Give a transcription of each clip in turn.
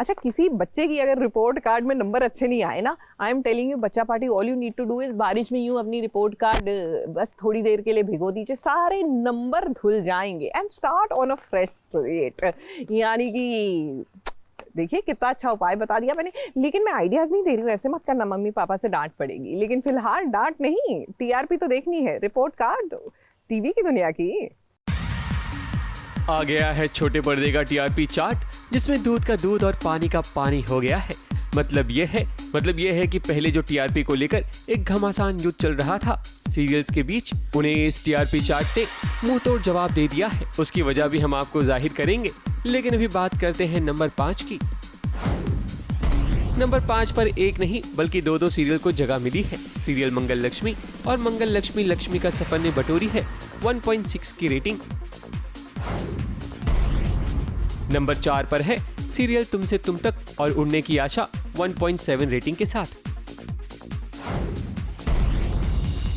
अच्छा, किसी बच्चे की अगर रिपोर्ट कार्ड में नंबर अच्छे नहीं आए ना, आई एम टेलिंग यू बच्चा party, all you need to do is बारिश में यूं अपनी रिपोर्ट कार्ड बस थोड़ी देर के लिए भिगो दीजिए, सारे नंबर धुल जाएंगे and start on a fresh slate. यानी कि देखिए कितना अच्छा उपाय बता दिया मैंने। लेकिन मैं आइडियाज नहीं दे रही हूँ, ऐसे मत करना, मम्मी पापा से डांट पड़ेगी। लेकिन फिलहाल डांट नहीं, टीआरपी तो देखनी है, रिपोर्ट कार्ड टीवी की दुनिया की। आ गया है छोटे पर्दे का टीआरपी चार्ट, जिसमें दूध का दूध और पानी का पानी हो गया है। मतलब ये है कि पहले जो टीआरपी को लेकर एक घमासान युद्ध चल रहा था सीरियल्स के बीच, उन्हें इस टीआरपी चार्ट ने मुंह तोड़ जवाब दे दिया है। उसकी वजह भी हम आपको जाहिर करेंगे, लेकिन अभी बात करते हैं नंबर 5 की। नंबर 5 पर एक नहीं बल्कि दो सीरियल को जगह मिली है। सीरियल मंगल लक्ष्मी और मंगल लक्ष्मी लक्ष्मी का सफर ने बटोरी है 1.6 की रेटिंग। नंबर 4 पर है सीरियल तुमसे तुम तक और उड़ने की आशा 1.7 रेटिंग के साथ।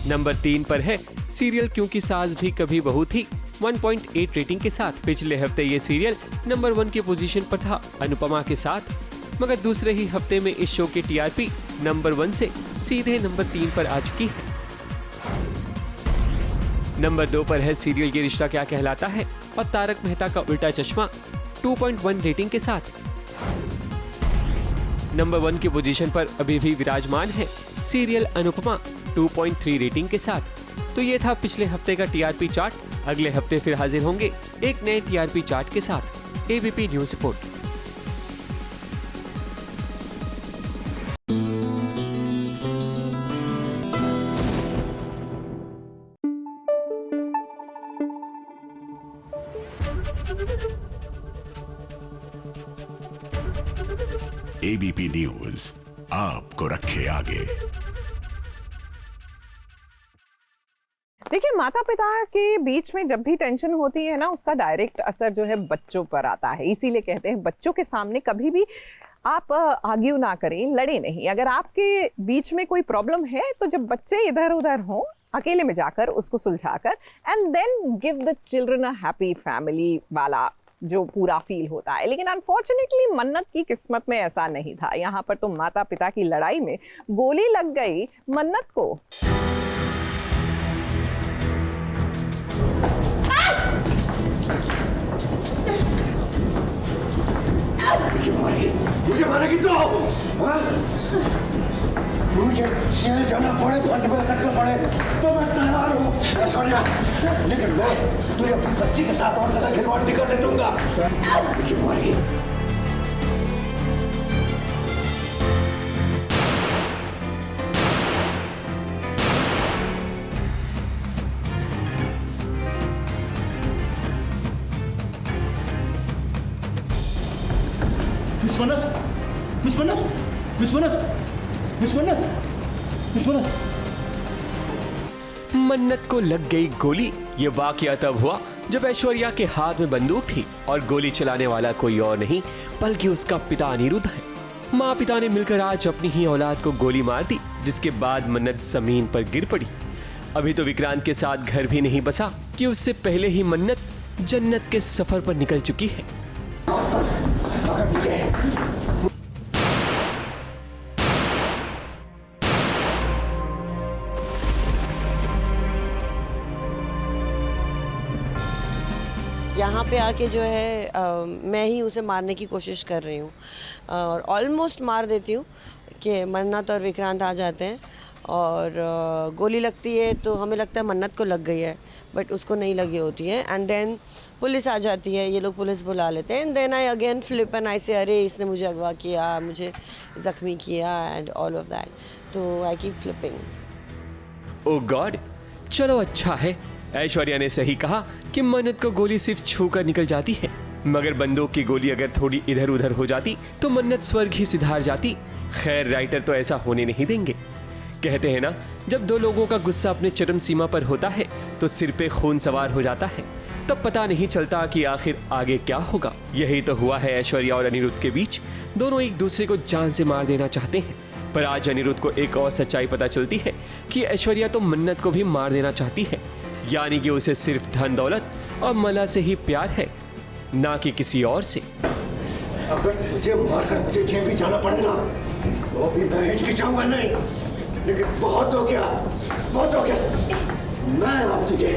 नंबर 3 पर है सीरियल क्योंकि सास भी कभी बहू थी 1.8 रेटिंग के साथ। पिछले हफ्ते ये सीरियल नंबर 1 की पोजीशन पर था अनुपमा के साथ, मगर दूसरे ही हफ्ते में इस शो की टीआरपी नंबर 1 से सीधे नंबर 3 पर आ चुकी है। नंबर 2 पर है सीरियल ये रिश्ता क्या कहलाता है और तारक मेहता का उल्टा चश्मा 2.1 रेटिंग के साथ। नंबर 1 की पोजीशन पर अभी भी विराजमान है सीरियल अनुपमा 2.3 रेटिंग के साथ। तो ये था पिछले हफ्ते का टीआरपी चार्ट। अगले हफ्ते फिर हाजिर होंगे एक नए टीआरपी चार्ट के साथ। ABP news report. ABP news आपको रखे आगे। देखिए, माता पिता के बीच में जब भी टेंशन होती है ना, उसका डायरेक्ट असर जो है बच्चों पर आता है। इसीलिए कहते हैं बच्चों के सामने कभी भी आप आर्ग्यू ना करें, लड़े नहीं। अगर आपके बीच में कोई प्रॉब्लम है तो जब बच्चे इधर उधर हों, अकेले में जाकर उसको सुलझाकर and then give the children a happy family वाला जो पूरा फील होता है। लेकिन अनफॉर्चुनेटली मन्नत की किस्मत में ऐसा नहीं था। यहाँ पर तो माता पिता की लड़ाई में गोली लग गई मन्नत को। मुझे मारेगी तो मुझे जेल जाना पड़े, फांसी पर लटकना पड़े तो मैं तैयार हूँ ऐश्वर्या, लेकिन मैं तुझे अपनी बच्ची के साथ और ज्यादा खिलवाड़ नहीं करने दूंगा। मुझे मारेगी। मन्नत को लग गई गोली। ये वाकया तब हुआ जब ऐश्वर्या के हाथ में बंदूक थी और गोली चलाने वाला कोई और नहीं बल्कि उसका पिता अनिरुद्ध है। माँ पिता ने मिलकर आज अपनी ही औलाद को गोली मार दी, जिसके बाद मन्नत जमीन पर गिर पड़ी। अभी तो विक्रांत के साथ घर भी नहीं बसा कि उससे पहले ही मन्नत जन्नत के सफर पर निकल चुकी है। यहाँ पे आके जो है मैं ही उसे मारने की कोशिश कर रही हूँ और ऑलमोस्ट मार देती हूँ कि मन्नत और विक्रांत आ जाते हैं और गोली लगती है तो हमें लगता है मन्नत को लग गई है, बट उसको नहीं लगी होती है। एंड देन पुलिस आ जाती है, ये लोग पुलिस बुला लेते हैं। And then I again flip and I say अरे इसने मुझे अगवा किया, मुझे ज़ख्मी किया एंड ऑल ऑफ दैट। तो I keep flipping. Oh God, चलो अच्छा है ऐश्वर्या ने सही कहा कि मन्नत को गोली सिर्फ छू कर निकल जाती है, मगर बंदूक की गोली अगर थोड़ी इधर उधर हो जाती तो मन्नत स्वर्ग ही सिधार जाती। खैर राइटर तो ऐसा होने नहीं देंगे। कहते हैं ना, जब दो लोगों का गुस्सा अपने चरम सीमा पर होता है तो सिर पे खून सवार हो जाता है, तब पता नहीं चलता कि आखिर आगे क्या होगा। यही तो हुआ है ऐश्वर्या और अनिरुद्ध के बीच। दोनों एक दूसरे को जान से मार देना चाहते हैं, पर आज अनिरुद्ध को एक और सच्चाई पता चलती है कि ऐश्वर्या तो मन्नत को भी मार देना चाहती है, यानी कि उसे सिर्फ धन दौलत और मला से ही प्यार है, ना कि किसी और से। अगर तुझे मारकर मुझे जेल भी जाना पड़ेगा, वो भी मैं हिचकिचाऊंगा नहीं। लेकिन बहुत हो गया, बहुत हो गया। मैं अब तुझे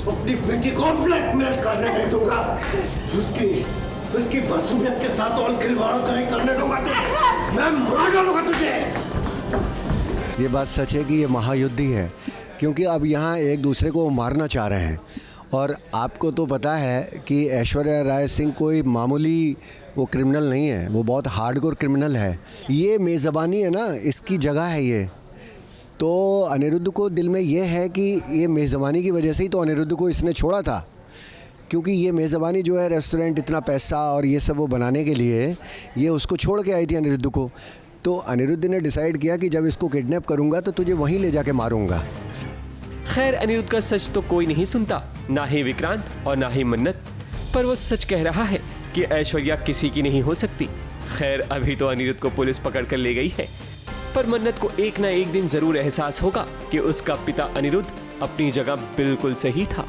अपनी बेटी को ब्लैकमेल करने नहीं दूंगा। उसकी मासूमियत के साथ और खिलवाड़ नहीं करने दूंगा। मैं मार डालूंगा तुझे। ये बात सच है कि ये महायुद्ध ही है, क्योंकि अब यहाँ एक दूसरे को मारना चाह रहे हैं। और आपको तो पता है कि ऐश्वर्या राय सिंह कोई मामूली वो क्रिमिनल नहीं है, वो बहुत हार्डकोर क्रिमिनल है। ये मेज़बानी है ना, इसकी जगह है ये। तो अनिरुद्ध को दिल में ये है कि ये मेज़बानी की वजह से ही तो अनिरुद्ध को इसने छोड़ा था, क्योंकि ये मेज़बानी जो है, रेस्टोरेंट, इतना पैसा और ये सब वो बनाने के लिए ये उसको छोड़ के आई थी अनिरुद्ध को। तो अनिरुद्ध ने डिसाइड किया कि जब इसको किडनैप करूँगा तो तुझे वहीं ले जाके मारूंगा। खैर अनिरुद्ध का सच तो कोई नहीं सुनता, ना ही विक्रांत और ना ही मन्नत, पर वो सच कह रहा है कि ऐश्वर्या किसी की नहीं हो सकती। खैर अभी तो अनिरुद्ध को पुलिस पकड़ कर ले गई है, पर मन्नत को एक ना एक दिन जरूर एहसास होगा कि उसका पिता अनिरुद्ध अपनी जगह बिल्कुल सही था।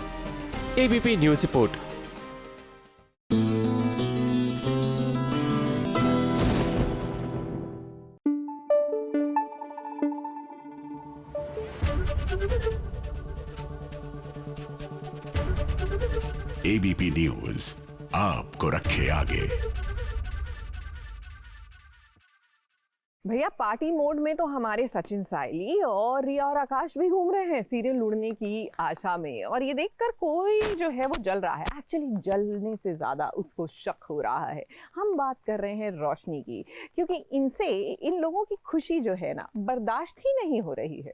ABP news report. ABP news आपको रखे आगे। भैया पार्टी मोड में तो हमारे सचिन साइली और रिया और आकाश भी घूम रहे हैं सीरियल उड़ने की आशा में, और ये देखकर कोई जो है वो जल रहा है। एक्चुअली जलने से ज्यादा उसको शक हो रहा है। हम बात कर रहे हैं रोशनी की, क्योंकि इनसे इन लोगों की खुशी जो है ना बर्दाश्त ही नहीं हो रही है।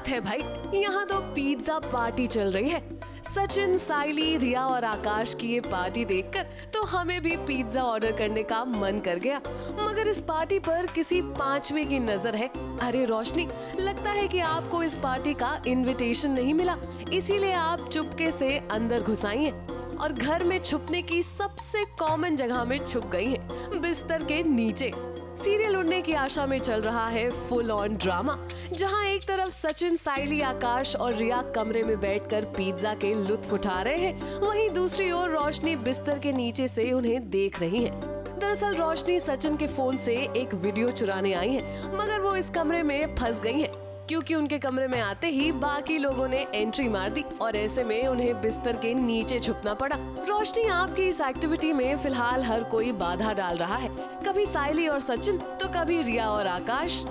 है भाई, यहाँ तो पिज्जा पार्टी चल रही है। सचिन, साइली, रिया और आकाश की ये पार्टी देखकर तो हमें भी पिज्जा ऑर्डर करने का मन कर गया, मगर इस पार्टी पर किसी पांचवे की नजर है। अरे रोशनी, लगता है कि आपको इस पार्टी का इनविटेशन नहीं मिला, इसीलिए आप चुपके से अंदर घुस आई हैं और घर में छुपने की सबसे कॉमन जगह में छुप गई हैं, बिस्तर के नीचे। सीरियल उड़ने की आशा में चल रहा है फुल ऑन ड्रामा, जहां एक तरफ सचिन, साइली, आकाश और रिया कमरे में बैठकर पिज्जा के लुत्फ उठा रहे हैं, वहीं दूसरी ओर रोशनी बिस्तर के नीचे से उन्हें देख रही है। दरअसल रोशनी सचिन के फोन से एक वीडियो चुराने आई है, मगर वो इस कमरे में फंस गई है, क्योंकि उनके कमरे में आते ही बाकी लोगों ने एंट्री मार दी और ऐसे में उन्हें बिस्तर के नीचे छुपना पड़ा। रोशनी, आपकी इस एक्टिविटी में फिलहाल हर कोई बाधा डाल रहा है, कभी साइली और सचिन तो कभी रिया और आकाश।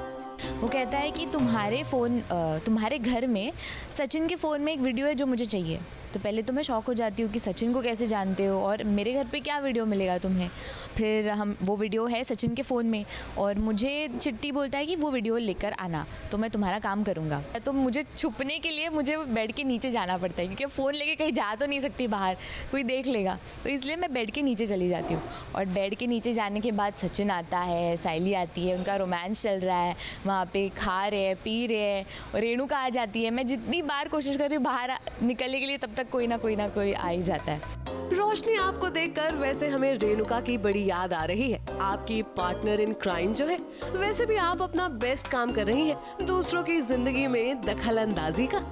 वो कहता है कि तुम्हारे घर में सचिन के फ़ोन में एक वीडियो है जो मुझे चाहिए। तो पहले तो मैं शॉक हो जाती हूँ कि सचिन को कैसे जानते हो और मेरे घर पे क्या वीडियो मिलेगा तुम्हें। फिर वो वीडियो है सचिन के फ़ोन में और मुझे चिट्टी बोलता है कि वो वीडियो लेकर आना तो मैं तुम्हारा काम करूँगा। तो मुझे छुपने के लिए मुझे बेड के नीचे जाना पड़ता है, क्योंकि फ़ोन लेके कहीं जा तो नहीं सकती बाहर, कोई देख लेगा, तो इसलिए मैं बेड के नीचे चली जाती हूँ। और बेड के नीचे जाने के बाद सचिन आता है, साइली आती है, उनका रोमांस चल रहा है, वहाँ पे खा रहे हैं, पी रहे हैं, और रेणुका आ जाती है। मैं जितनी बार कोशिश कर रही हूँ बाहर निकलने के लिए, तब तक कोई ना कोई आ ही जाता है। रोशनी, आपको देखकर वैसे हमें रेणुका की बड़ी याद आ रही है, आपकी पार्टनर इन क्राइम जो है। वैसे भी आप अपना बेस्ट काम कर रही हैं, दूसरों की जिंदगी में दखल अंदाजी का।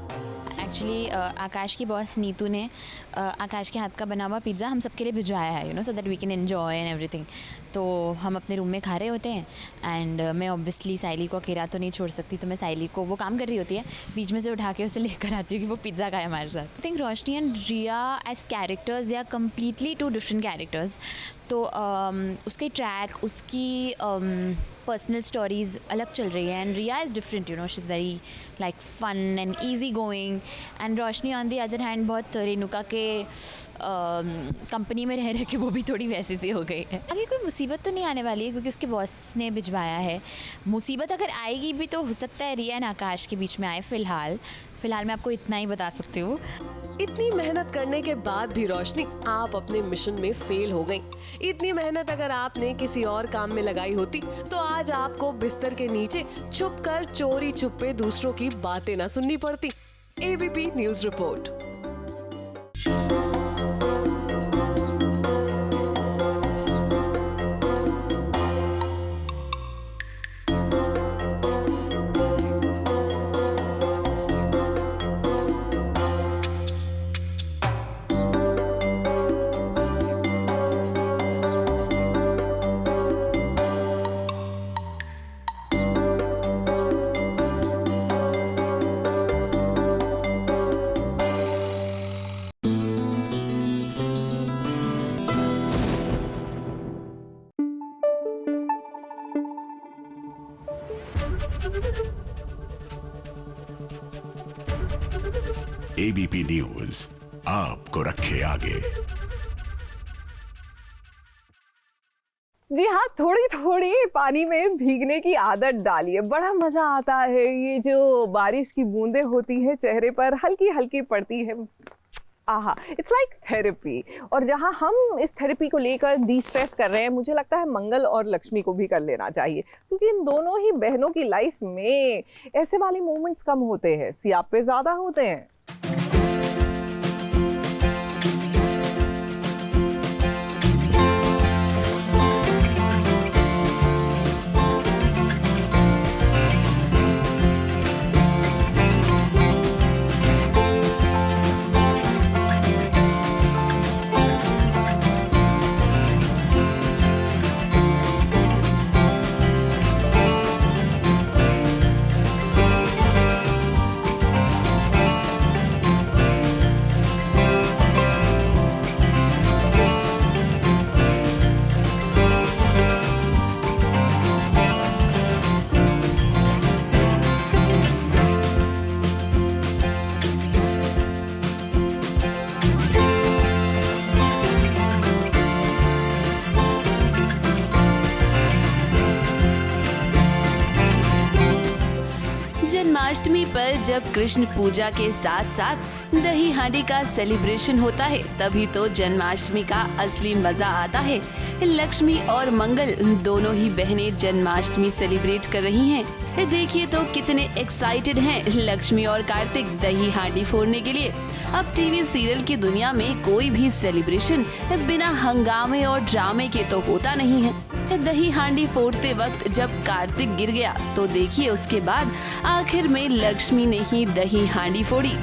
एक्चुअली आकाश की बॉस नीतू ने आकाश के हाथ का बना हुआ पिज़्ज़ा हम सबके लिए भिजवाया है, so that we can enjoy and everything. तो हम अपने रूम में खा रहे होते हैं एंड मैं ऑब्वियसली साइली को अकेला तो नहीं छोड़ सकती, तो मैं साइली को, वो काम कर रही होती है, बीच में से उठा के उसे लेकर आती हूँ कि वो पिज़्ज़ा खाए हमारे साथ। I think Roshni and Riya as characters या कम्प्लीटली टू डिफरेंट कैरेक्टर्स। तो उसके ट्रैक, उसकी पर्सनल स्टोरीज अलग चल रही है and Riya is different, she is very like fun and easy going, and Roshni on the other hand बहुत रेणुका के कंपनी में रह के वो भी थोड़ी वैसी सी हो गई है। आगे कोई मुसीबत तो नहीं आने वाली है क्योंकि उसके बॉस ने भिजवाया है। मुसीबत अगर आएगी भी तो हो सकता है रिया एंड आकाश के बीच में आए। फिलहाल मैं आपको इतना ही बता सकती हूँ। इतनी मेहनत करने के बाद भी रोशनी आप अपने मिशन में फेल हो गई। इतनी मेहनत अगर आपने किसी और काम में लगाई होती तो आज आपको बिस्तर के नीचे छुपकर चोरी छुपे दूसरों की बातें ना सुननी पड़ती। ABP news report. ABP news आपको रखे आगे। जी हाँ, थोड़ी थोड़ी पानी में भीगने की आदत डालिए, बड़ा मजा आता है। ये जो बारिश की बूंदें होती है चेहरे पर हल्की हल्की पड़ती है, आहा, इट्स लाइक थेरेपी। और जहाँ हम इस थेरेपी को लेकर डिस्ट्रेस कर रहे हैं, मुझे लगता है मंगल और लक्ष्मी को भी कर लेना चाहिए, क्योंकि इन दोनों ही बहनों की लाइफ में ऐसे वाले मोमेंट्स कम होते हैं, सियापे ज्यादा होते हैं। जन्माष्टमी पर जब कृष्ण पूजा के साथ साथ दही हांडी का सेलिब्रेशन होता है, तभी तो जन्माष्टमी का असली मजा आता है। लक्ष्मी और मंगल दोनों ही बहनें जन्माष्टमी सेलिब्रेट कर रही हैं। देखिए तो कितने एक्साइटेड हैं लक्ष्मी और कार्तिक दही हांडी फोड़ने के लिए। अब टीवी सीरियल की दुनिया में कोई भी सेलिब्रेशन बिना हंगामे और ड्रामे के तो होता नहीं है। दही हांडी फोड़ते वक्त जब कार्तिक गिर गया तो देखिए उसके बाद आखिर में लक्ष्मी ने ही दही हांडी फोड़ी।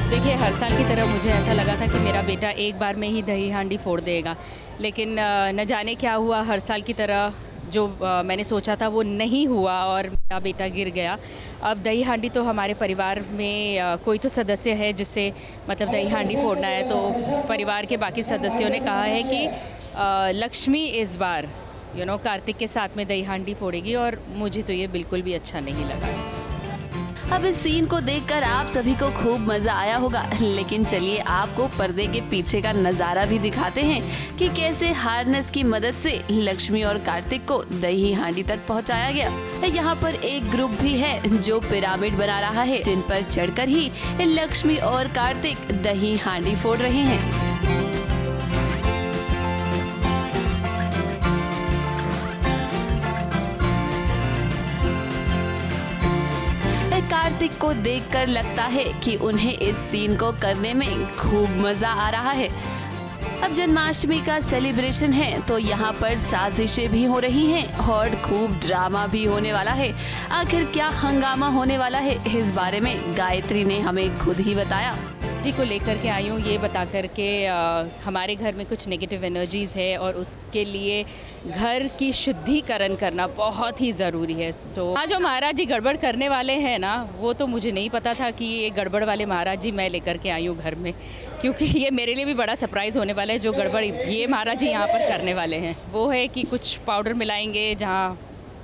देखिए, हर साल की तरह मुझे ऐसा लगा था कि मेरा बेटा एक बार में ही दही हांडी फोड़ देगा, लेकिन न जाने क्या हुआ, हर साल की तरह जो मैंने सोचा था वो नहीं हुआ और मेरा बेटा गिर गया। अब दही हांडी तो हमारे परिवार में कोई तो सदस्य है जिससे मतलब दही हांडी फोड़ना है, तो परिवार के बाकी सदस्यों ने कहा है कि लक्ष्मी इस बार कार्तिक के साथ में दही हांडी फोड़ेगी, और मुझे तो ये बिल्कुल भी अच्छा नहीं लगा। अब इस सीन को देखकर आप सभी को खूब मजा आया होगा, लेकिन चलिए आपको पर्दे के पीछे का नजारा भी दिखाते हैं कि कैसे हार्नेस की मदद से लक्ष्मी और कार्तिक को दही हांडी तक पहुंचाया गया। यहाँ पर एक ग्रुप भी है जो पिरामिड बना रहा है, जिन पर चढ़कर ही लक्ष्मी और कार्तिक दही हांडी फोड़ रहे हैं। कार्तिक को देखकर लगता है कि उन्हें इस सीन को करने में खूब मजा आ रहा है। अब जन्माष्टमी का सेलिब्रेशन है तो यहाँ पर साजिशें भी हो रही हैं और खूब ड्रामा भी होने वाला है। आखिर क्या हंगामा होने वाला है, इस बारे में गायत्री ने हमें खुद ही बताया। बेटी को लेकर के आई हूँ ये बता कर के हमारे घर में कुछ नेगेटिव एनर्जीज़ है और उसके लिए घर की शुद्धिकरण करना बहुत ही ज़रूरी है। हाँ, जो महाराज जी गड़बड़ करने वाले हैं ना, वो तो मुझे नहीं पता था कि ये गड़बड़ वाले महाराज जी मैं लेकर के आई हूँ घर में, क्योंकि ये मेरे लिए भी बड़ा सरप्राइज़ होने वाला है। जो गड़बड़ ये महाराज जी यहाँ पर करने वाले हैं वो है कि कुछ पाउडर मिलाएंगे, जहाँ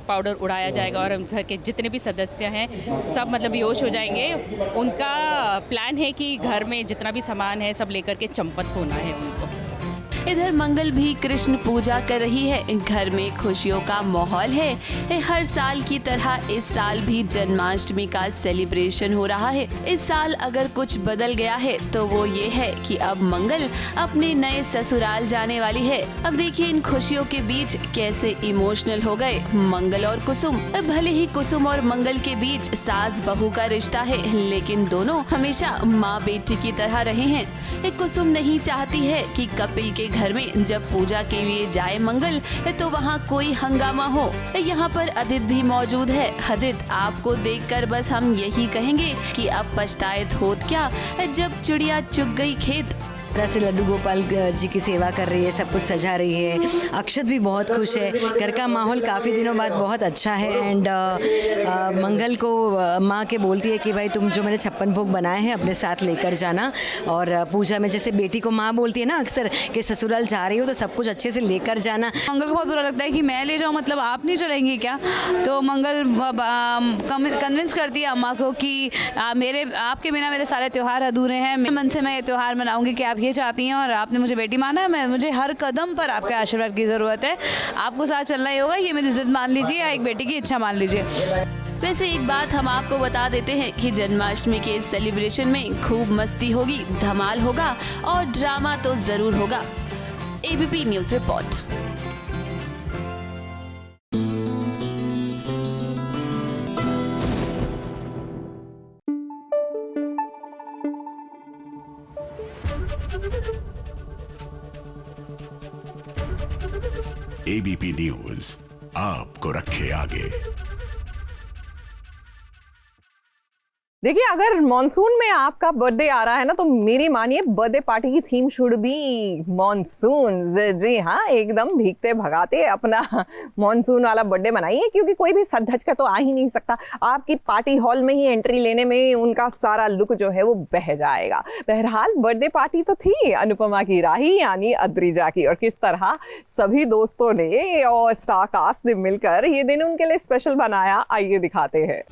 पाउडर उड़ाया जाएगा और घर के जितने भी सदस्य हैं सब मतलब बेहोश हो जाएंगे। उनका प्लान है कि घर में जितना भी सामान है सब लेकर के चंपत होना है उनको। इधर मंगल भी कृष्ण पूजा कर रही है। घर में खुशियों का माहौल है। हर साल की तरह इस साल भी जन्माष्टमी का सेलिब्रेशन हो रहा है। इस साल अगर कुछ बदल गया है तो वो ये है कि अब मंगल अपने नए ससुराल जाने वाली है। अब देखिए इन खुशियों के बीच कैसे इमोशनल हो गए मंगल और कुसुम। भले ही कुसुम और मंगल के बीच सास बहू का रिश्ता है, लेकिन दोनों हमेशा माँ बेटी की तरह रहे हैं। कुसुम नहीं चाहती है कि कपिल के घर में जब पूजा के लिए जाए मंगल तो वहाँ कोई हंगामा हो। यहाँ पर अदित भी मौजूद है। अदित, आपको देखकर बस हम यही कहेंगे कि अब पछताए होत क्या जब चिड़िया चुग गई खेत। तरह से लड्डू गोपाल जी की सेवा कर रही है, सब कुछ सजा रही है। अक्षत भी बहुत खुश है। घर का माहौल काफ़ी दिनों बाद बहुत अच्छा है। एंड मंगल को माँ के बोलती है कि भाई तुम जो मैंने 56 भोग बनाए हैं अपने साथ लेकर जाना। और पूजा में जैसे बेटी को माँ बोलती है ना अक्सर कि ससुराल जा रही हो तो सब कुछ अच्छे से लेकर जाना। मंगल को बहुत बुरा लगता है कि मैं ले जाऊँ, मतलब आप नहीं चलेंगे क्या? तो मंगल कन्विंस करती है अम्मा को कि आपके बिना मेरे सारे त्यौहार अधूरे हैं। मेरे मन से मैं ये त्यौहार मनाऊंगी कि आप ये चाहती हैं और आपने मुझे बेटी माना है। मुझे हर कदम पर आपके आशीर्वाद की ज़रूरत है। आपको साथ चलना ही होगा। ये मेरी जिद मान लीजिए या एक बेटी की इच्छा मान लीजिए। वैसे एक बात हम आपको बता देते हैं कि जन्माष्टमी के सेलिब्रेशन में खूब मस्ती होगी, धमाल होगा और ड्रामा तो जरूर होगा। ABP news report. ABP news आपको रखे आगे। देखिए, अगर मॉनसून में आपका बर्थडे आ रहा है ना, तो मेरी मानिए बर्थडे पार्टी की थीम शुड बी मॉनसून। जी हाँ, एकदम भीगते भगाते अपना मॉनसून वाला बर्थडे मनाइए, क्योंकि कोई भी सज धज कर तो आ ही नहीं सकता। आपकी पार्टी हॉल में ही एंट्री लेने में उनका सारा लुक जो है वो बह जाएगा। बहरहाल बर्थडे पार्टी तो थी अनुपमा की राही यानी अद्रिजा की, और किस तरह सभी दोस्तों ने और स्टार कास्ट ने मिलकर ये दिन उनके लिए स्पेशल बनाया, आइए दिखाते हैं।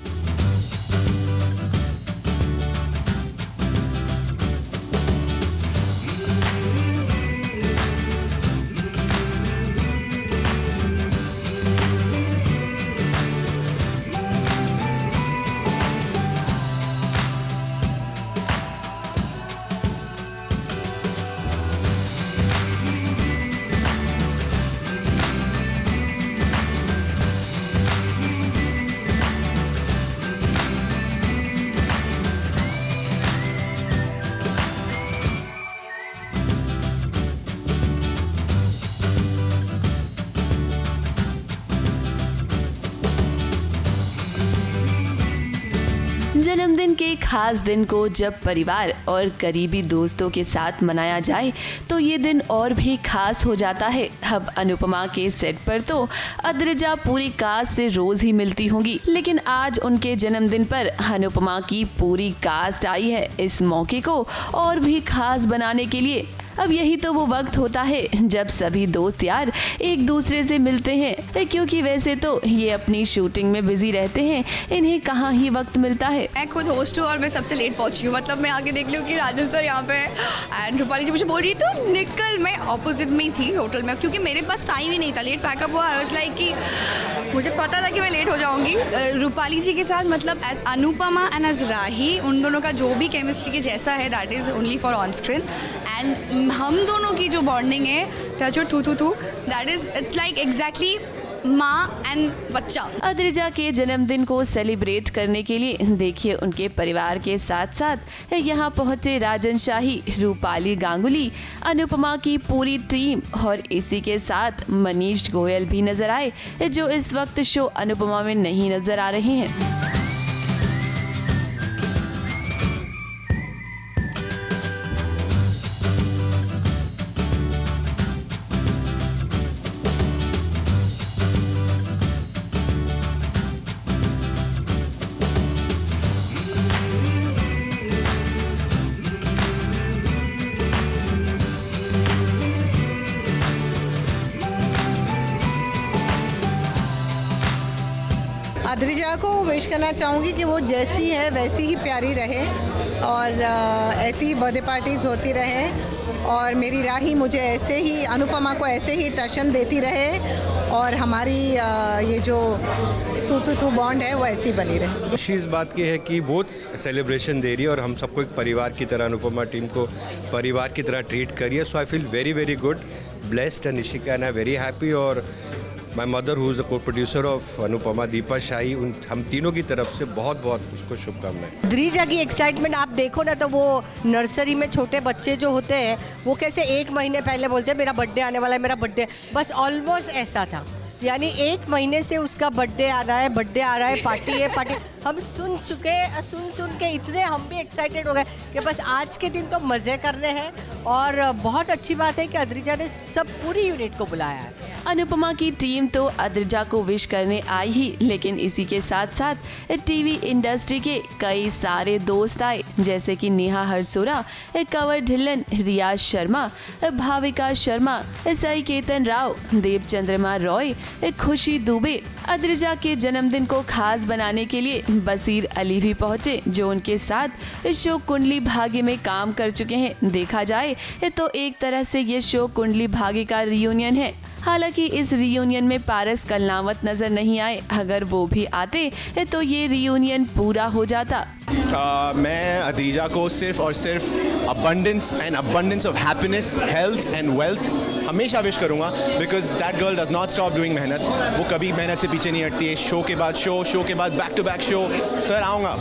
जन्मदिन के खास दिन को जब परिवार और करीबी दोस्तों के साथ मनाया जाए तो ये दिन और भी खास हो जाता है। अब अनुपमा के सेट पर तो अद्रिजा पूरी कास्ट से रोज ही मिलती होंगी, लेकिन आज उनके जन्मदिन पर अनुपमा की पूरी कास्ट आई है इस मौके को और भी खास बनाने के लिए। अब यही तो वो वक्त होता है जब सभी दोस्त यार एक दूसरे से मिलते हैं, क्योंकि वैसे तो ये अपनी शूटिंग में बिजी रहते हैं, इन्हें कहाँ ही वक्त मिलता है। मैं खुद होस्ट हूँ और मैं सबसे लेट पहुँची हूँ। मतलब मैं आगे देख ली कि राजन सर यहाँ पे है एंड रूपाली जी मुझे बोल रही तो निकल, मैं ऑपोजिट में ही थी होटल में, क्योंकि मेरे पास टाइम ही नहीं था। लेट पैकअप हुआ, आई वाज लाइक कि मुझे पता था कि मैं लेट हो जाऊँगी। रूपाली जी के साथ मतलब एज अनुपमा एंड एज राही, उन दोनों का जो भी केमिस्ट्री के जैसा है that is only for on screen. And हम दोनों की जो बॉन्डिंग है that is it's like exactly माँ एंड बच्चा। अद्रिजा के जन्मदिन को सेलिब्रेट करने के लिए देखिए उनके परिवार के साथ साथ यहाँ पहुँचे राजन शाही, रूपाली गांगुली, अनुपमा की पूरी टीम और इसी के साथ मनीष गोयल भी नजर आए, जो इस वक्त शो अनुपमा में नहीं नजर आ रहे हैं। अद्रिजा को विश करना चाहूँगी कि वो जैसी है वैसी ही प्यारी रहे और ऐसी ही बर्थडे पार्टीज़ होती रहें और मेरी राही मुझे ऐसे ही, अनुपमा को ऐसे ही टशन देती रहे और हमारी ये जो तू बॉन्ड है वो ऐसी बनी रहे। खुशी इस बात की है कि बहुत सेलिब्रेशन दे रही है और हम सबको एक परिवार की तरह, अनुपमा टीम को परिवार की तरह ट्रीट करी है। So I feel very very good, blessed and Nishika and I very happy. और my mother who is the co-producer of Anupamaa, Deepa Shahi, उन हम तीनों की तरफ से बहुत बहुत उसको शुभकामनाएं। अद्रिजा की एक्साइटमेंट आप देखो ना, तो वो नर्सरी में छोटे बच्चे जो होते हैं वो कैसे 1 महीने पहले बोलते हैं मेरा बर्थडे आने वाला है, मेरा बर्थडे, बस ऑलमोस्ट ऐसा था। यानी 1 महीने से उसका बर्थडे आ रहा है, बर्थडे आ रहा है, पार्टी है, पार्टी। हम सुन के इतने हम भी एक्साइटेड हो गए कि बस आज के दिन तो मज़े करने हैं। और बहुत अच्छी बात है कि अद्रिजा ने सब पूरी यूनिट को बुलाया है। अनुपमा की टीम तो अद्रिजा को विश करने आई ही, लेकिन इसी के साथ साथ टीवी इंडस्ट्री के कई सारे दोस्त आए, जैसे कि नेहा हरसोरा, कंवर ढिल्लन, रियाज शर्मा, भाविका शर्मा, साई केतन राव, देव चंद्रमा रॉय, खुशी दुबे। अद्रिजा के जन्मदिन को खास बनाने के लिए बसीर अली भी पहुंचे, जो उनके साथ शो कुंडली भाग्य में काम कर चुके हैं। देखा जाए तो एक तरह से ये शो कुंडली भाग्य का रियूनियन है। हालांकि इस रियूनियन में पारस कलनावत नजर नहीं आए, अगर वो भी आते तो ये रियूनियन पूरा हो जाता। मैं अद्रिजा को सिर्फ और सिर्फ abundance of happiness, health and wealth हमेशा विश करूंगा, because that girl does not stop doing मेहनत। वो कभी मेहनत से पीछे नहीं हटती है। शो के बाद शो के बाद back to back show. Sir आऊँगा,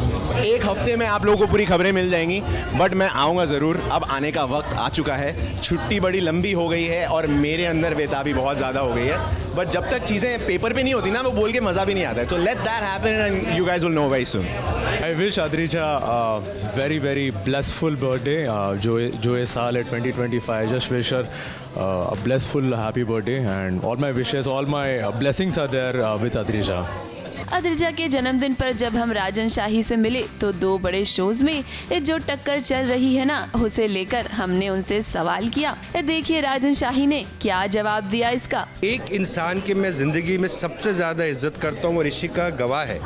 1 हफ्ते में आप लोगों को पूरी खबरें मिल जाएंगी, बट मैं आऊँगा ज़रूर। अब आने का वक्त आ चुका है, छुट्टी बड़ी लंबी हो गई है और मेरे अंदर बेताबी बहुत ज़्यादा हो गई है, बट जब तक चीज़ें पेपर पे नहीं होती ना, वो बोल के मज़ा भी नहीं आता है। So let that happen and you guys will know very soon. I wish Adrija very very blessful birthday जो ये साल है 2025। Just wish her a blissful happy birthday and all my wishes, all my blessings are there with Adrija. Adrija के जन्मदिन पर जब हम राजन शाही से मिले तो 2 बड़े शोज में जो टक्कर चल रही है ना, उसे लेकर हमने उनसे सवाल किया। देखिए राजन शाही ने क्या जवाब दिया इसका। एक इंसान की मैं ज़िंदगी में सबसे ज़्यादा इज्जत करता हूँ और ऋषिका गवाह है,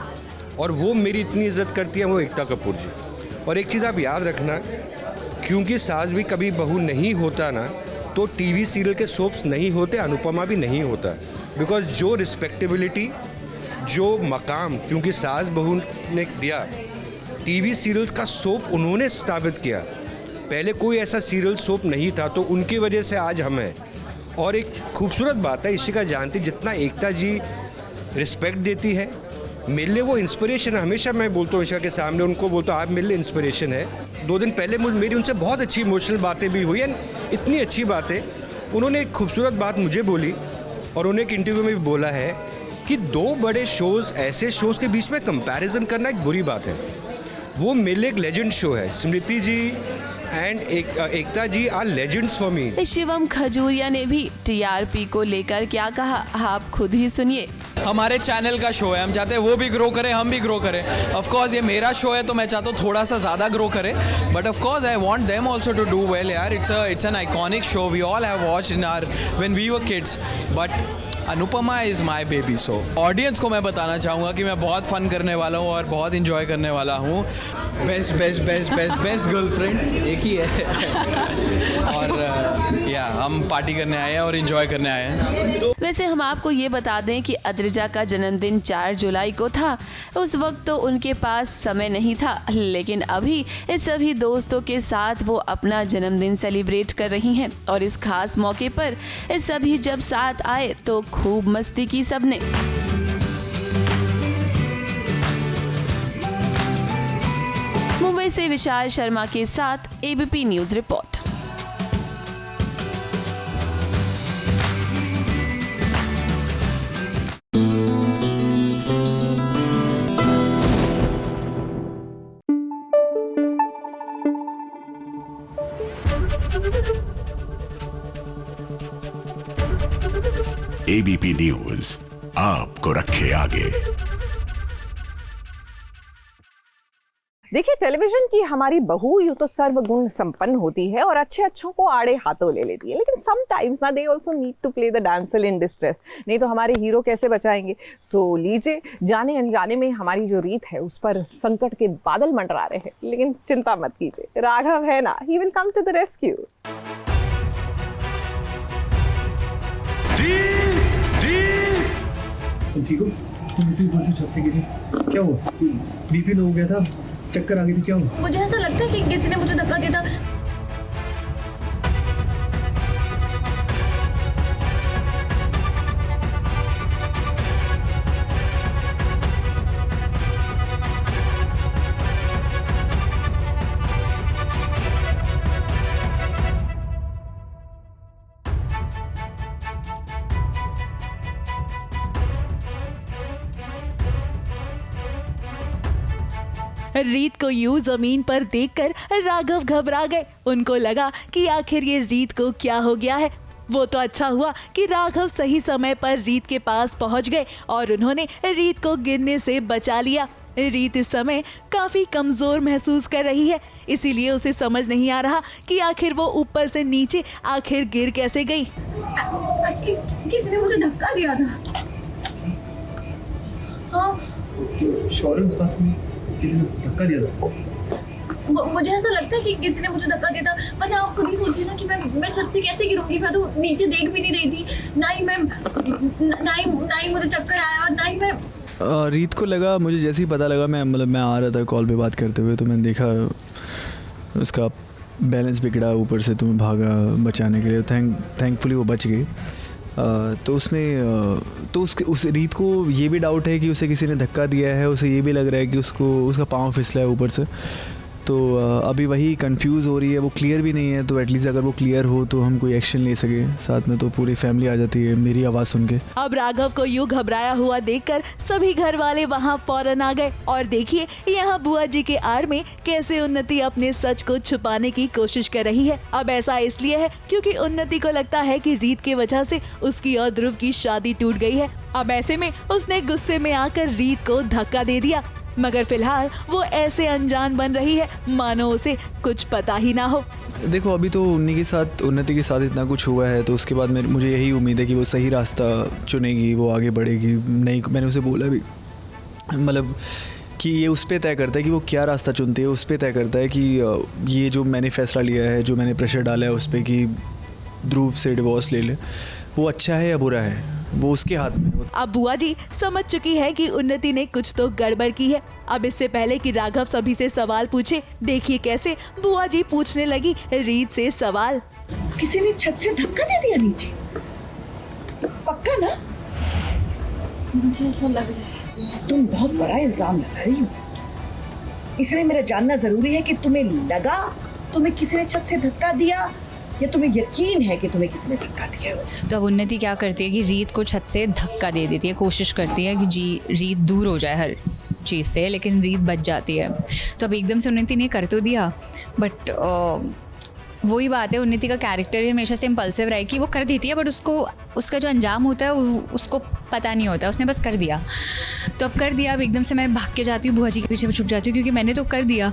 और वो मेरी इतनी इज्जत करती है, वो एकता कपूर जी। और एक चीज़ आप याद रखना, क्योंकि सास भी कभी बहू नहीं होता ना, तो टीवी सीरियल के सोप्स नहीं होते, अनुपमा भी नहीं होता। बिकॉज जो रिस्पेक्टेबिलिटी, जो मकाम क्योंकि सास बहू ने दिया, टीवी सीरियल्स का सोप उन्होंने स्थापित किया। पहले कोई ऐसा सीरियल सोप नहीं था, तो उनकी वजह से आज हम हैं। और एक खूबसूरत बात है, इशिका जानती जितना एकता जी रिस्पेक्ट देती है, मेरे लिए वो इंस्पिरेशन है। हमेशा मैं बोलता हूँ इशिका के सामने, उनको बोलता हूँ आप मेरे लिए इंस्पिरेशन है। 2 दिन पहले मेरी उनसे बहुत अच्छी इमोशनल बातें भी हुई, एंड इतनी अच्छी बातें, उन्होंने एक खूबसूरत बात मुझे बोली और उन्होंने एक इंटरव्यू में भी बोला है कि 2 बड़े शोज़, ऐसे शोज़ के बीच में कंपैरिजन करना एक बुरी बात है। वो मेरे लिए एक लेजेंड शो है। Smriti ji and Ekta ji are legends for me. Shivam Khajuria ने भी टीआरपी को लेकर क्या कहा, आप खुद ही सुनिए। हमारे चैनल का शो है, हम चाहते हैं वो भी ग्रो करें, हम भी ग्रो करें। ऑफ कोर्स ये मेरा शो है तो मैं चाहता हूँ थोड़ा सा ज़्यादा ग्रो करें, but of course I want them also to do well. यार it's an iconic show, we all have watched in our when we were kids, but Anupamaa is my baby. So audience को मैं बताना चाहूँगा कि मैं बहुत फ़न करने वाला हूँ और बहुत इंजॉय करने वाला हूँ। Best best best best best girlfriend एक ही है और या हम पार्टी करने आए हैं और इंजॉय करने आए हैं। वैसे हम आपको ये बता दें कि अद्रिजा का जन्मदिन 4 जुलाई को था। उस वक्त तो उनके पास समय नहीं था, लेकिन अभी इस सभी दोस्तों के साथ वो अपना जन्मदिन सेलिब्रेट कर रही हैं। और इस खास मौके पर इस सभी जब साथ आए तो खूब मस्ती की सबने। मुंबई से विशाल शर्मा के साथ ABP news report. ABP news आपको रखे आगे। देखिए, टेलीविजन की हमारी बहू यूं तो सर्वगुण संपन्न होती है और अच्छे अच्छों को आड़े हाथों ले लेती है, लेकिन समटाइम्स ना they also need to play the damsel in distress, नहीं तो हमारे हीरो कैसे बचाएंगे। सो लीजिए, जाने अनजाने में हमारी जो रीत है उस पर संकट के बादल मंडरा रहे हैं, लेकिन चिंता मत कीजिए, राघव है ना, he will come to the rescue. तुम ठीक हो? तुम इतनी ऊपर से छत से गिरी, क्या हुआ? बीपी लो हो गया था, चक्कर आ गई थी, क्या हुआ? मुझे ऐसा लगता है कि किसी ने मुझे धक्का दिया था। रीत को यूं जमीन पर देखकर राघव घबरा गए। उनको लगा कि आखिर ये रीत को क्या हो गया है। वो तो अच्छा हुआ कि राघव सही समय पर रीत के पास पहुंच गए और उन्होंने रीत को गिरने से बचा लिया। रीत इस समय काफी कमजोर महसूस कर रही है, इसीलिए उसे समझ नहीं आ रहा कि आखिर वो ऊपर से नीचे आखिर गिर कैसे गई। किसी ने मुझे धक्का दिया था। हाँ, किसी ने धक्का दिया था? मुझे ऐसा लगता है कि किसी ने मुझे धक्का दिया था। मैंने आप खुद ही सोचिए ना कि मैं छत से कैसे गिरूंगी। मैं तो नीचे देख भी नहीं रही थी, ना ही मुझे चक्कर आया और ना ही मैं। रीत को लगा, मुझे जैसे ही पता लगा, मैं आ रहा था कॉल पे बात करते हुए, तो मैंने देखा उसका बैलेंस बिगड़ा ऊपर से, तो मैं भागा बचाने के लिए। थैंकफुली वो बच गई। तो उस रीत को ये भी डाउट है कि उसे किसी ने धक्का दिया है। उसे ये भी लग रहा है कि उसका पाँव फिसला है ऊपर से। तो अभी वही कंफ्यूज हो रही है, वो क्लियर भी नहीं है। तो एटलीस्ट अगर वो क्लियर हो तो हम कोई एक्शन ले सके, साथ में तो पूरी फैमिली आ जाती है मेरी आवाज़ सुन के। अब राघव को यूं घबराया हुआ देखकर सभी घर वाले वहां फौरन आ गए। और देखिए यहाँ बुआ जी के आड़ में कैसे उन्नति अपने सच को छुपाने की कोशिश कर रही है। अब ऐसा इसलिए है क्योंकि उन्नति को लगता है कि रीत की वजह से उसकी और ध्रुव की शादी टूट गई है। अब ऐसे में उसने गुस्से में आकर रीत को धक्का दे दिया, मगर फिलहाल वो ऐसे अनजान बन रही है मानो उसे कुछ पता ही ना हो। देखो, अभी तो उन्नति के साथ इतना कुछ हुआ है, तो उसके बाद मुझे यही उम्मीद है कि वो सही रास्ता चुनेगी, वो आगे बढ़ेगी। नहीं, मैंने उसे बोला भी, मतलब कि ये उस पर तय करता है कि वो क्या रास्ता चुनती है, उस पर तय करता है कि ये जो मैंने फ़ैसला लिया है, जो मैंने प्रेशर डाला है उस पर कि ध्रुव से डिवोर्स ले ले, वो अच्छा है या बुरा है, वो उसके हाथ में। अब बुआ जी समझ चुकी है कि उन्नति ने कुछ तो गड़बड़ की है। अब इससे पहले कि राघव सभी से सवाल पूछे, देखिए कैसे बुआ जी पूछने लगी रीत से सवाल। किसी ने छत से धक्का दे दिया नीचे? पक्का ना? मुझे ऐसा लग रहा है तुम बहुत बड़ा इल्जाम लगा रही हो, इसलिए मेरा जानना जरूरी है कि तुम्हें किसी ने छत से धक्का दिया या तुम्हें यकीन है कि तुम्हें किसी ने धक्का दिया। तो अब उन्नति क्या करती है कि रीत को छत से धक्का दे देती है, कोशिश करती है कि रीत दूर हो जाए हर चीज़ से, लेकिन रीत बच जाती है। तो अब एकदम से उन्नति ने कर तो दिया, बट वही बात है, उन्नति का कैरेक्टर हमेशा से इम्पल्सिव रहा है कि वो कर देती है, बट उसका जो अंजाम होता है उसको पता नहीं होता, उसने बस कर दिया। तो अब कर दिया, अब एकदम से मैं भाग के जाती हूँ, बुआ जी के पीछे छुप जाती हूँ क्योंकि मैंने तो कर दिया।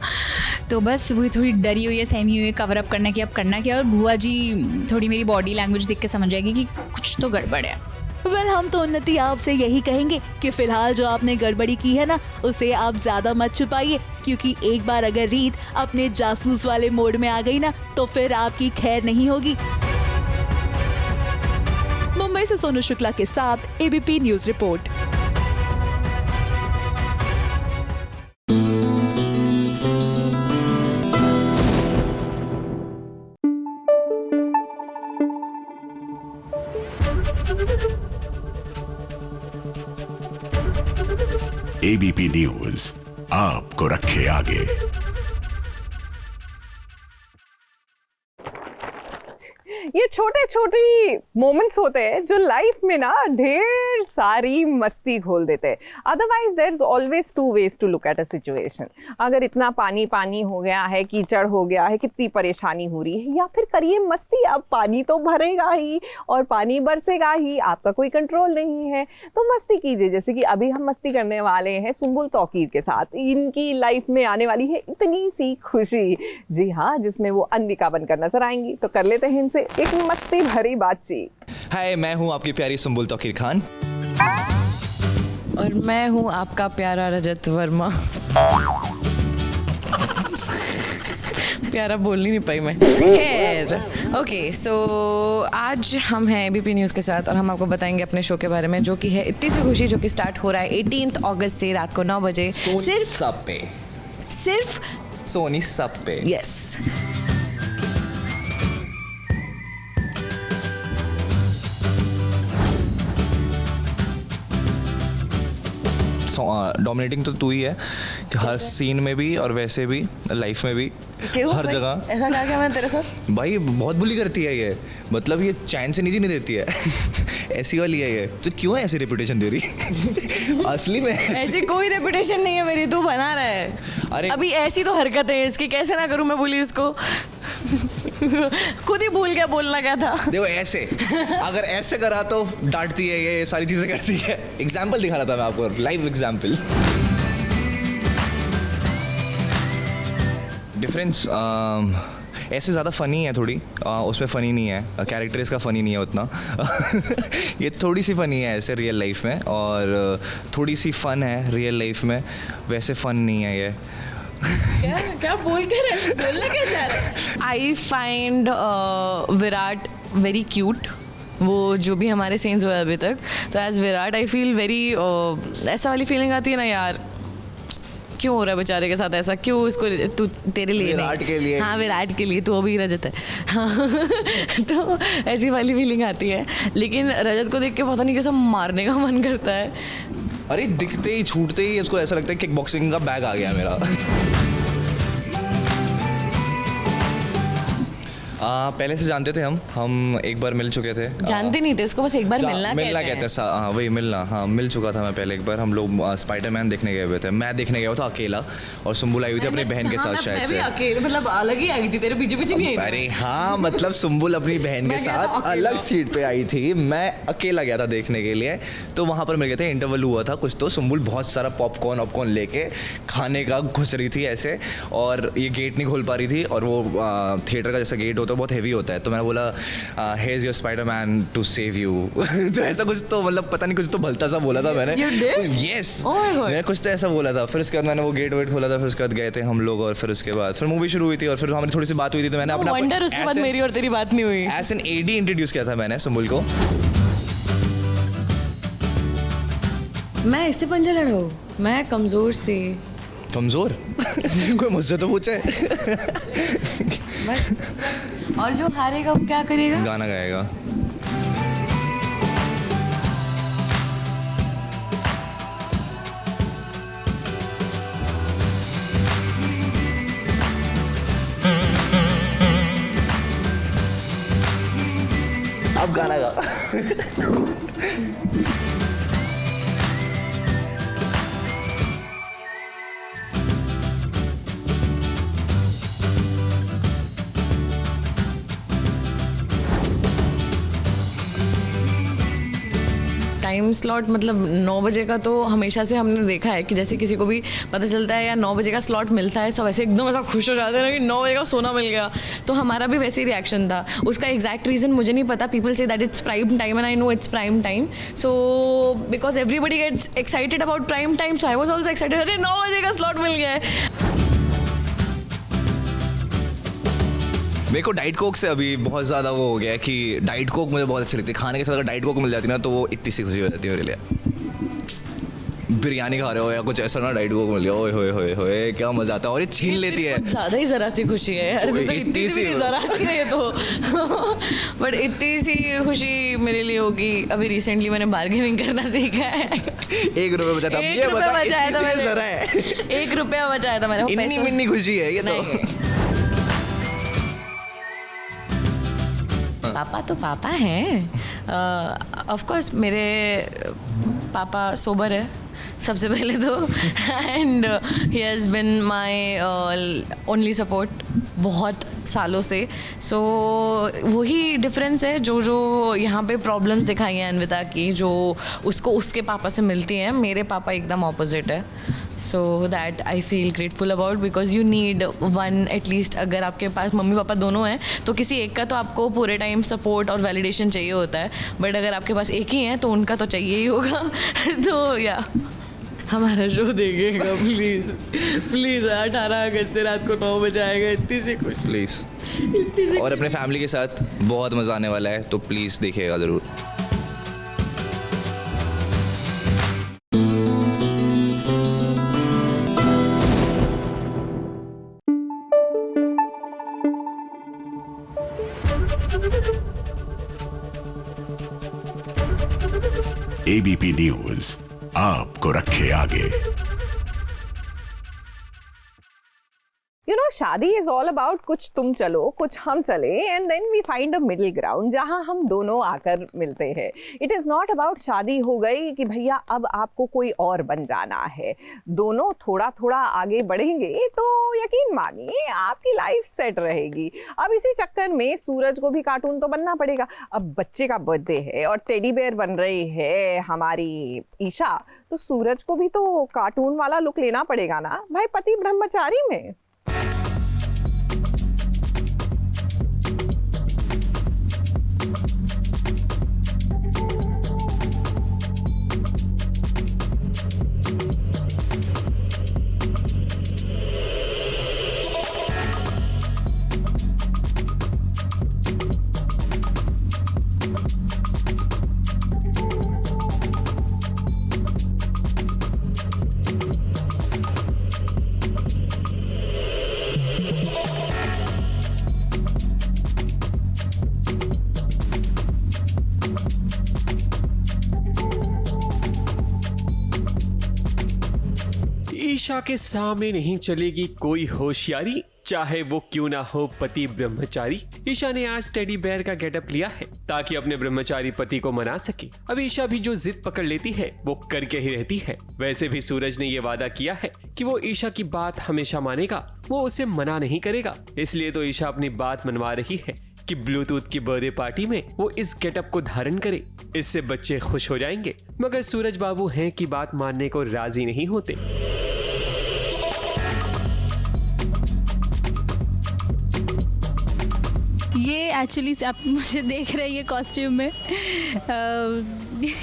तो बस वही थोड़ी डरी हुई है, सहमी हुई है, कवर अप करना कि अब करना क्या। और बुआ जी थोड़ी मेरी बॉडी लैंग्वेज देख के समझ जाएगी कि कुछ तो गड़बड़ है। हम तो उन्नति आपसे यही कहेंगे कि फिलहाल जो आपने गड़बड़ी की है ना, उसे आप ज्यादा मत छुपाइए, क्योंकि एक बार अगर रीत अपने जासूस वाले मोड में आ गई ना, तो फिर आपकी खैर नहीं होगी। मुंबई से सोनू शुक्ला के साथ ABP news report. ABP news आपको रखे आगे। ये छोटे छोटे छोटे मोमेंट्स होते हैं जो लाइफ में ना ढेर सारी मस्ती घोल देते हैं. Otherwise there is always two ways to look at a situation. अगर इतना पानी पानी हो गया है, कीचड़ हो गया है, कितनी परेशानी हो रही है, या फिर करिए मस्ती, अब पानी तो भरेगा ही और पानी बरसेगा ही, आपका कोई कंट्रोल नहीं है, तो मस्ती कीजिए. जैसे कि अभी हम मस्ती करने वाले हैं सुंबुल तौकीर के साथ. इनकी लाइफ में आने वाली है इतनी सी खुशी, जी हाँ, जिसमें वो अन्विका बनकर नजर आएंगी. तो कर लेते हैं इनसे एक मस्ती भरी बातचीत. हाय, मैं हूँ आपकी प्यारी सुंबुल तौकीर खान. और मैं हूँ आपका प्यारा रजत वर्मा. प्यारा बोल नहीं पाई मैं. खैर, ओके, सो आज हम हैं एबीपी न्यूज़ के साथ और हम आपको बताएंगे अपने शो के बारे में, जो कि है इतनी सी खुशी, जो कि स्टार्ट हो रहा है 18 अगस्त से रात को 9 बजे सिर्फ सोनी सब पे. यस. डोमिनेटिंग तो तू ही है, हर सीन में भी और वैसे भी, लाइफ में भी, हर जगह. ऐसा क्या क्या मैं तेरे साथ? भाई बहुत बुली करती है ये, मतलब ये चैन से नीचे नहीं देती है. ऐसी वाली है ये. तो क्यों है ऐसी रेपुटेशन दे रही? असली में ऐसी कोई रेपुटेशन नहीं है मेरी, तू बना रहा है. अरे अभी ऐसी तो हरकत है इसकी, कैसे ना करूं मैं बोली उसको. खुद ही भूल गया बोलना क्या था. देखो ऐसे, अगर ऐसे करा तो डांटती है, ये सारी चीजें करती है. एग्जाम्पल दिखा रहा था मैं आपको, लाइव एग्जाम्पल. डिफरेंस ऐसे ज़्यादा फ़नी है थोड़ी, उसमें फ़नी नहीं है, कैरेक्टर इसका फ़नी नहीं है उतना. ये थोड़ी सी फ़नी है ऐसे रियल लाइफ में, और थोड़ी सी फ़न है रियल लाइफ में, वैसे फ़न नहीं है ये. क्या बोल कर बोलना क्या चाह रहा है? I find Virat very cute. वो जो भी हमारे सीन्स हुए अभी तक, तो as Virat I feel very, ऐसा वाली फीलिंग आती है ना यार, क्यों हो रहा है बेचारे के साथ ऐसा, क्यों इसको, तू तेरे लिए विराट के लिए. हाँ, विराट के लिए, तू अभी रजत है. हाँ. तो ऐसी वाली फीलिंग आती है, लेकिन रजत को देख के पता नहीं कैसा मारने का मन करता है. अरे दिखते ही छूटते ही उसको ऐसा लगता है किक बॉक्सिंग का बैग आ गया मेरा. पहले से जानते थे हम एक बार मिल चुके थे. जानते नहीं थे उसको, बस एक बार मिलना कहते हैं. हाँ वही मिलना, हाँ मिल चुका था मैं पहले एक बार. हम लोग स्पाइडरमैन देखने गए हुए थे. मैं देखने गया था अकेला, और सुंबुल आई हुई थी अपनी बहन के साथ. शायद से अकेले, मतलब अलग ही आई थी, तेरे पीछे पीछे नहीं आई. अरे हाँ, मतलब सुंबुल अपनी बहन के साथ अलग सीट पे आई थी, मैं अकेला गया था देखने के लिए. तो वहाँ पर मिल गए थे, इंटरवल हुआ था कुछ, तो सुंबुल बहुत सारा पॉपकॉर्न लेके खाने का घुस रही थी ऐसे, और ये गेट नहीं खोल पा रही थी, और वो थिएटर का जैसा गेट होता है बहुत हेवी होता है. तो मैंने बोला, he is your Spiderman to save you. तो ऐसा कुछ तो, मतलब पता नहीं, कुछ तो भलता सा बोला था मैंने. यस, मैंने कुछ तो ऐसा बोला था. फिर उसके बाद मैंने वो गेट वेट खोला था, फिर उसके बाद गए थे हम लोग, और फिर उसके बाद फिर मूवी शुरू हुई थी, और फिर हमारी थोड़ी सी बात हुई थी. तो मैंने अपना वंडर, उसके बाद मेरी और तेरी बात नहीं हुई. एज एन एडी इंट्रोड्यूस किया था मैंने सुंबुल को. मैं इससे पंजा लड़ा हूँ, मैं कमजोर से. कमजोर? कोई मुझसे तो पूछे. और जो हारेगा वो क्या करेगा? गाना गाएगा. अब गाना गा. टाइम स्लॉट मतलब 9 बजे का तो हमेशा से हमने देखा है कि जैसे किसी को भी पता चलता है या 9 बजे का स्लॉट मिलता है, सब ऐसे एकदम ऐसा खुश हो जाते हैं ना कि 9 बजे का सोना मिल गया. तो हमारा भी वैसे ही रिएक्शन था. उसका एग्जैक्ट रीज़न मुझे नहीं पता. People say that it's prime time and I know it's prime time. So because everybody gets excited about prime time, so I was also excited. अरे 9 बजे का स्लॉट मिल गया है. मेरे को डाइट कोक से अभी बहुत ज़्यादा वो हो गया है कि डाइट कोक मुझे बहुत अच्छी लगती है. खाने के साथ अगर डाइट कोक मिल जाती ना, तो वो इतनी सी खुशी हो जाती है मेरे लिए. बिरयानी खा रहे हो या कुछ ऐसा ना, डाइट कोक मिल गया, ओए होए होए होए, क्या मज़ा आता है. और ये छीन लेती है. ज़्यादा ही ज़रा सी खुशी है यार. तो इतनी सी ज़रा सी है तो. बट इतनी सी खुशी मेरे लिए होगी. अभी रिसेंटली मैंने बार्गेनिंग करना सीखा है. 1 रुपये बचाया था. ये बचाया था मैंने. ज़रा है. 1 रुपया बचाया था मैंने. इतनी मिन्नी खुशी है ये तो. पापा तो पापा हैं। ऑफ कोर्स मेरे पापा सोबर है सबसे पहले तो, and he has been my only support बहुत सालों से। सो वही डिफरेंस है जो यहाँ पे प्रॉब्लम्स दिखाई हैं अन्विता की, जो उसको उसके पापा से मिलती हैं, मेरे पापा एकदम ऑपोजिट है। So that I feel grateful about, because you need one at least. अगर आपके पास मम्मी पापा दोनों हैं तो किसी एक का तो आपको पूरे टाइम सपोर्ट और वैलिडेशन चाहिए होता है, बट अगर आपके पास एक ही है तो उनका तो चाहिए ही होगा। तो या हमारा शो देखिएगा प्लीज़ प्लीज़। 18 अगस्त से रात को 9 बजे आएगा, इतनी सी कुछ प्लीज़। और अपने फैमिली के साथ बहुत मज़ा आने वाला है, तो प्लीज़ देखिएगा ज़रूर। एबीपी न्यूज़ आपको रखे आगे। शादी इज ऑल अबाउट कुछ तुम चलो कुछ हम चले, and then we find a middle ground जहां हम दोनों आकर मिलते हैं। इट इज नॉट अबाउट शादी हो गई कि भैया अब आपको कोई और बन जाना है। दोनों थोड़ा थोड़ा आगे बढ़ेंगे तो यकीन मानिए आपकी लाइफ सेट रहेगी। अब इसी चक्कर में सूरज को भी कार्टून तो बनना पड़ेगा। अब बच्चे का बर्थडे है और टेडी बेयर बन रही है हमारी ईशा, तो सूरज को भी तो कार्टून वाला लुक लेना पड़ेगा ना भाई, पति ब्रह्मचारी में। ईशा के सामने नहीं चलेगी कोई होशियारी, चाहे वो क्यों ना हो पति ब्रह्मचारी। ईशा ने आज टेडी बेयर का गेटअप लिया है ताकि अपने ब्रह्मचारी पति को मना सके। अब ईशा भी जो जिद पकड़ लेती है वो करके ही रहती है। वैसे भी सूरज ने ये वादा किया है कि वो ईशा की बात हमेशा मानेगा, वो उसे मना नहीं करेगा। इसलिए तो ईशा अपनी बात मनवा रही है कि ब्लूटूथ की बर्थडे पार्टी में वो इस गेटअप को धारण करे, इससे बच्चे खुश हो जाएंगे। मगर सूरज बाबू हैं कि बात मानने को राजी नहीं होते। ये एक्चुअली आप मुझे देख रहे हैं ये कॉस्ट्यूम में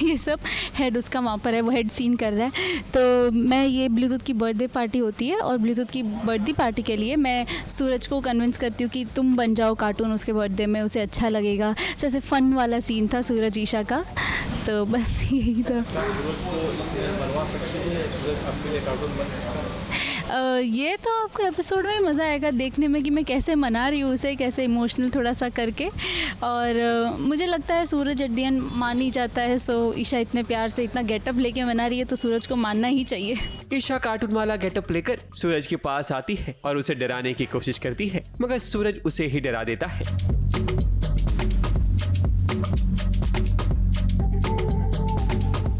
ये सब हेड उसका वहाँ पर है, वो हेड सीन कर रहा है। तो मैं ये ब्लूटूथ की बर्थडे पार्टी होती है और ब्लूटूथ की बर्थडे पार्टी के लिए मैं सूरज को कन्विंस करती हूँ कि तुम बन जाओ कार्टून उसके बर्थडे में, उसे अच्छा लगेगा। जैसे फ़न वाला सीन था सूरज ईशा का, तो बस यही था। ये तो आपको एपिसोड में मज़ा आएगा देखने में कि मैं कैसे मना रही हूँ उसे, कैसे इमोशनल थोड़ा सा करके। और मुझे लगता है सूरज एट द एंड मान ही जाता है। सो ईशा इतने प्यार से इतना गेटअप लेके मना रही है तो सूरज को मानना ही चाहिए। ईशा कार्टून वाला गेटअप लेकर सूरज के पास आती है और उसे डराने की कोशिश करती है, मगर सूरज उसे ही डरा देता है।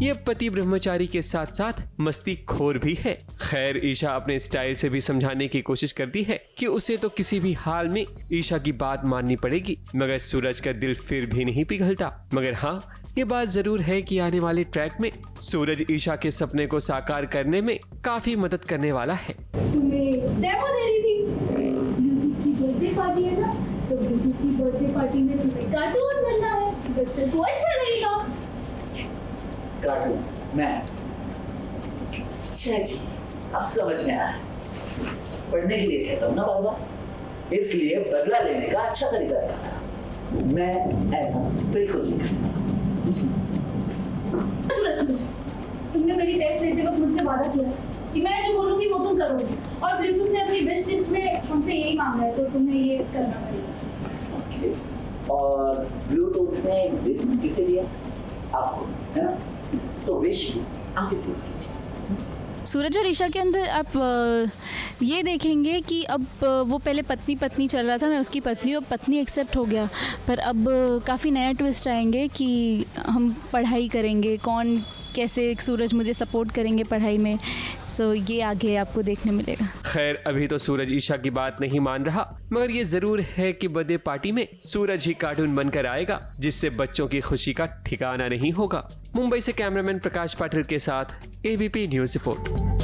ये पति ब्रह्मचारी के साथ साथ मस्ती खोर भी है। खैर ईशा अपने स्टाइल से भी समझाने की कोशिश करती है कि उसे तो किसी भी हाल में ईशा की बात माननी पड़ेगी, मगर सूरज का दिल फिर भी नहीं पिघलता। मगर हाँ, ये बात जरूर है कि आने वाले ट्रैक में सूरज ईशा के सपने को साकार करने में काफी मदद करने वाला है। तुम्हें डेमो दे रही थी, ब्लूटूथ की बर्थडे पार्टी है ना, तो ब्लूटूथ की बर्थडे पार्टी में तुम्हें कार्टून बनना है, बच्चों को अच्छा लगेगा। कार्टून मैं, अच्छा जी अब समझ में आया। पढ़ने के लिए कहता हूँ ना बाबा, इसलिए बदला लेने का अच्छा तरीका था। मैं ऐसा बिल्कुल नहीं करता। तुमने मेरी टेस्ट लेते वक्त मुझसे वादा किया कि मैं जो बोलूंगी वो तुम करोगे, और ब्लूटूथ ने अपनी विश लिस्ट में हमसे यही मांगा है, तो तुम्हें ये करना पड़ेगा। ओके। और ब्लूटूथ ने लिस्ट किसे दिया? आपको, है ना? तो विश आगे पूरी कीजिए। सूरज और ईशा के अंदर आप ये देखेंगे कि अब वो पहले पत्नी पत्नी चल रहा था, मैं उसकी पत्नी, और पत्नी एक्सेप्ट हो गया, पर अब काफ़ी नया ट्विस्ट आएंगे कि हम पढ़ाई करेंगे, कौन कैसे सूरज मुझे सपोर्ट करेंगे पढ़ाई में। सो ये आगे आपको देखने मिलेगा। खैर अभी तो सूरज ईशा की बात नहीं मान रहा, मगर ये जरूर है कि बर्थडे पार्टी में सूरज ही कार्टून बनकर आएगा, जिससे बच्चों की खुशी का ठिकाना नहीं होगा। मुंबई से कैमरामैन प्रकाश पाटिल के साथ ABP news report.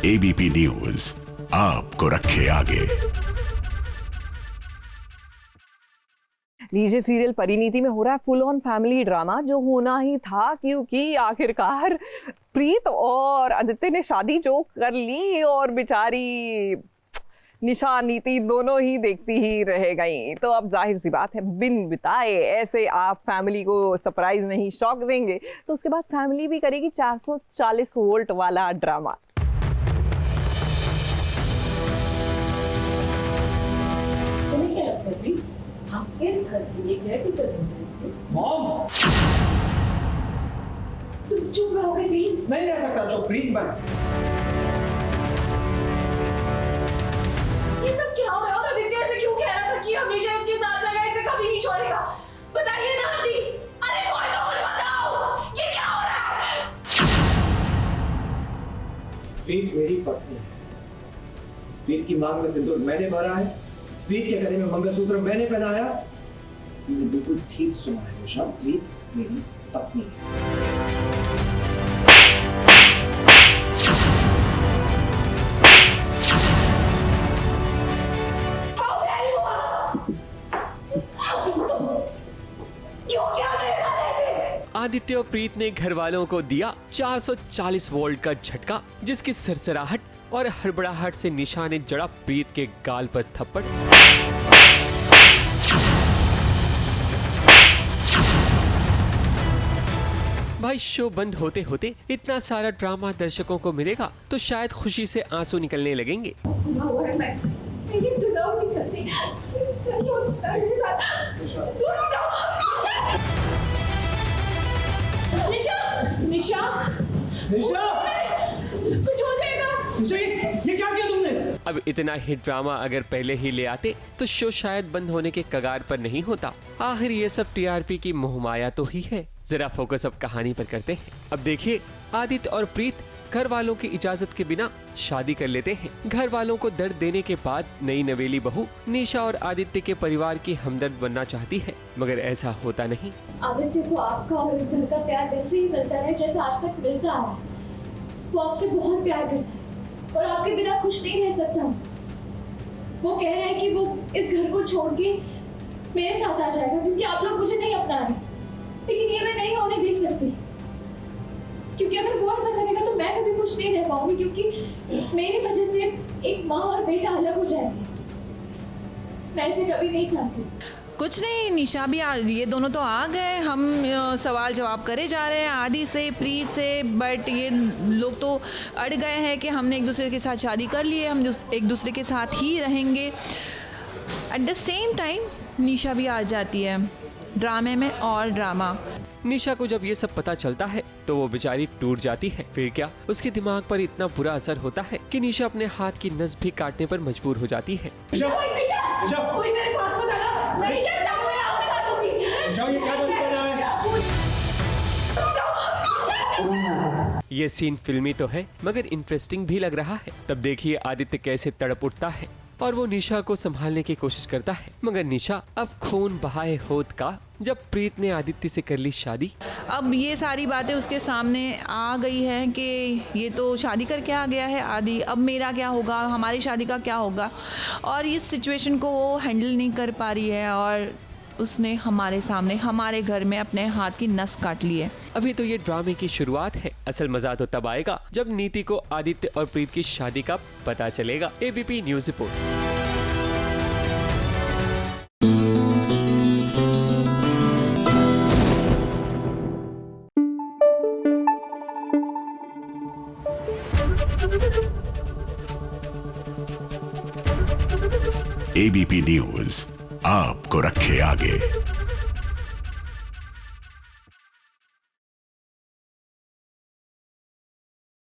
ABP news आपको रखे आगे। लीजिए, सीरियल परिणीति में हो रहा है फुल ऑन फैमिली ड्रामा, जो होना ही था, क्योंकि आखिरकार प्रीत और आदित्य ने शादी जो कर ली और बेचारी निशा नीति दोनों ही देखती ही रह गई। तो अब जाहिर सी बात है, बिन बिताए ऐसे आप फैमिली को सरप्राइज नहीं, शॉक देंगे, तो उसके बाद फैमिली भी करेगी 440 वोल्ट वाला ड्रामा। तुम्हें क्या लगता है हम इस घर के लिए केयरटेकर होंगे? मॉम, तुम चुप रहोगे प्लीज? नहीं रह सकता चुप प्लीज। मैं ये सब क्या हो रहा है? और आदित्य ऐसे क्यों कह रहा था कि हमेशा इसके साथ रहेगा, इसे कभी नहीं छोड़ेगा? बताइए ना आंटी, अरे कोई तो मुझे बताओ, ये क्या हो रहा है? प्रीत मेरी पत्नी है, प्रीत की मांग में सिंदूर मैंने भरा है, प्रीत के गले में मंगलसूत्र मैंने पहनाया। तुमने बिल्कुल ठीक सुना है निशा, प्रीत मेरी पत्नी है। आदित्य और प्रीत ने घर वालों को दिया 440 वोल्ट का झटका, जिसकी सरसराहट और हड़बड़ाहट से निशा ने जड़ा प्रीत के गाल पर थप्पड़। भाई शो बंद होते होते इतना सारा ड्रामा दर्शकों को मिलेगा तो शायद खुशी से आंसू निकलने लगेंगे। निशा, निशा, कुछ हो जाएगा। निशा, ये क्या किया तुमने? अब इतना ही ड्रामा अगर पहले ही ले आते तो शो शायद बंद होने के कगार पर नहीं होता। आखिर ये सब TRP की मोहमाया तो ही है। जरा फोकस अब कहानी पर करते हैं। अब देखिए, आदित्य और प्रीत घर वालों की इजाजत के बिना शादी कर लेते हैं। घर वालों को दर्द देने के बाद नई नवेली बहू निशा और आदित्य के परिवार की हमदर्द बनना चाहती है, मगर ऐसा होता नहीं। आदित्य को आपका और इस घर का प्यार वैसे ही मिलता है जैसे आज तक मिलता है। वो आपसे बहुत प्यार करता है और आपके बिना खुश नहीं रह सकता। वो कह रहा है कि वो इस घर को छोड़ के मेरे साथ आ जाएगा क्योंकि आप लोग मुझे नहीं अपना रहे, लेकिन ये मैं नहीं होने दे सकती, क्योंकि अगर वो ऐसा करेगा तो मैं कभी खुश नहीं रह पाऊंगी, क्योंकि मेरी वजह से एक माँ और बेटा अलग हो जाएंगे। मैं ऐसे कभी नहीं चाहती। कुछ नहीं, निशा भी ये दोनों तो आ गए, हम सवाल जवाब करे जा रहे हैं आदि से, प्रीत से, बट ये लोग तो अड़ गए हैं कि हमने एक दूसरे के साथ शादी कर ली है, हम एक दूसरे के साथ ही रहेंगे। एट द सेम टाइम निशा भी आ जाती है ड्रामे में और ड्रामा। निशा को जब ये सब पता चलता है तो वो बेचारी टूट जाती है। फिर क्या, उसके दिमाग पर इतना बुरा असर होता है कि निशा अपने हाथ की नस भी काटने पर मजबूर हो जाती है। कोई मेरे पास मत आना, मैं निशा के साथ कोई बात होगी। ये क्या कर रहा है? ये सीन फिल्मी तो है मगर इंटरेस्टिंग भी लग रहा है। तब देखिए आदित्य कैसे तड़प उठता है और वो निशा को संभालने की कोशिश करता है, मगर निशा अब खून बहाए होत का जब प्रीत ने आदित्य से कर ली शादी। अब ये सारी बातें उसके सामने आ गई हैं कि ये तो शादी करके आ गया है आदि, अब मेरा क्या होगा, हमारी शादी का क्या होगा, और इस सिचुएशन को वो हैंडल नहीं कर पा रही है और उसने हमारे सामने हमारे घर में अपने हाथ की नस काट ली है। अभी तो ये ड्रामे की शुरुआत है, असल मजा तो तब आएगा जब नीति को आदित्य और प्रीत की शादी का पता चलेगा। ABP news report. ABP news आपको रखे आगे।